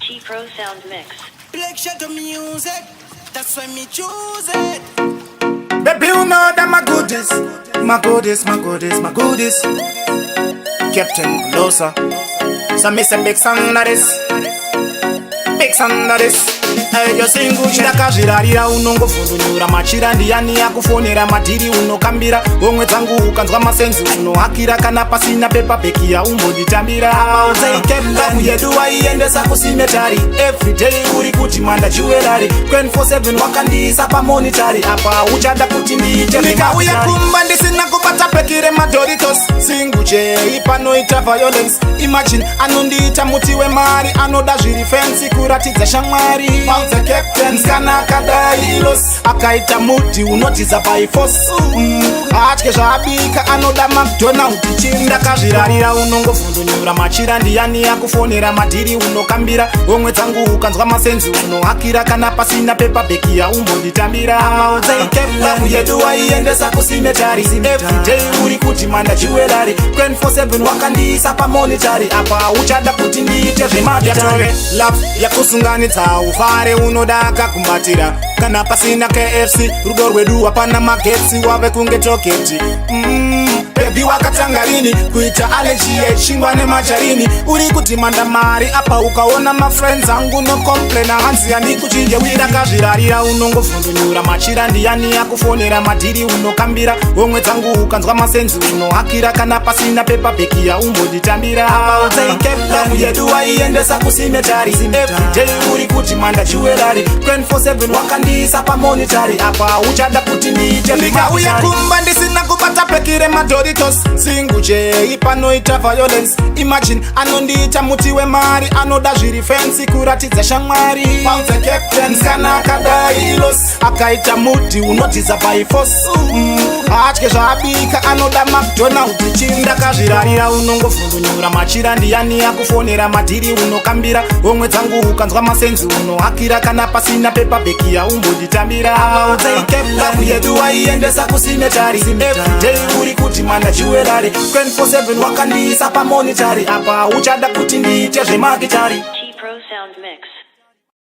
T-Pro Sound Mix. Black Shadow music, that's why me choose it. Baby, you know that my goodies, my goodies, my goodies, my goodies. Captain closer. So me say big son of this, big son of this. Eyo singu chidakazvirarira unongovhundunyura machira ndiyani yakufonera madhiri unokambira omwe dzangu ukanzwa masenzi unohakira kana pasina pepa bheki yaumbonditambira amauzei yedu waiendesa kusimetari everyday uri kuti manda jewelry 24/7 wakandiisa pamonitari apa uchada kuti ndiite ndikauya kumba ndisina kupata pekire madoritos singu chei panoita violence imagine anondiita muti wemari anoda zviri fensi kuratidza shamwari the captain kana kadailos akaita muti unotiza by force atye zvabika anoda McDonald chinda kazvirarira unongovhundunyura machira ndiyani yakufonera madhiri unokambira omwe dzangu ukanzwa masenzi unohakira kana pasina pepa bheki yaumbonditambira amauzei captain yedu waiendesa kusimetari everyday uri kuti manda jewelry 24/7 wakandiisa pamonitari apa uchada kuti ndiite zvemadhatare love yakusunganidza ufare unodaka kumbatira kana pasina KFC rudo rwedu hapana magetsi wave kunge toketi bebi wakatanga rini kuita allergy yechingwa nemacharini uri kuti manda mari apa ukaona mafriends angu no complain hanzi yandikuchinje widakazvirarira unongovhundunyura machira ndiyani yakufonera madhiri unokambira omwe dzangu ukanzwa masenzi unohakira kana pasina pepa bheki yaumbonditambira amauzei captain yedu waiendesa kusimetari everyday uri kuti manda jewelry 24/7 wakandiisa pamonitari apa uchada kuti ndiite ndikauya kumba ndisina kubata pekire madoritos singu chei panoita violence imagine anondiita muti wemari anoda zviri fensi kuratidza shamwari the captain kana kadailos akaita muti unotiza by force atye zvabika anoda McDonald chinda kazvirarira unongovhundunyura machira ndiyani yakufonera madhiri unokambira omwe dzangu ukanzwa masenzi unohakira kana pasina pepa bheki yaumbonditambira amauzei captain yedu waiendesa kusimetari everyday uri kuti manda jewelry 24/7 wakandiisa pamonitari apa uchada kuti ndiite zvemagitari T-Pro Sound Mix.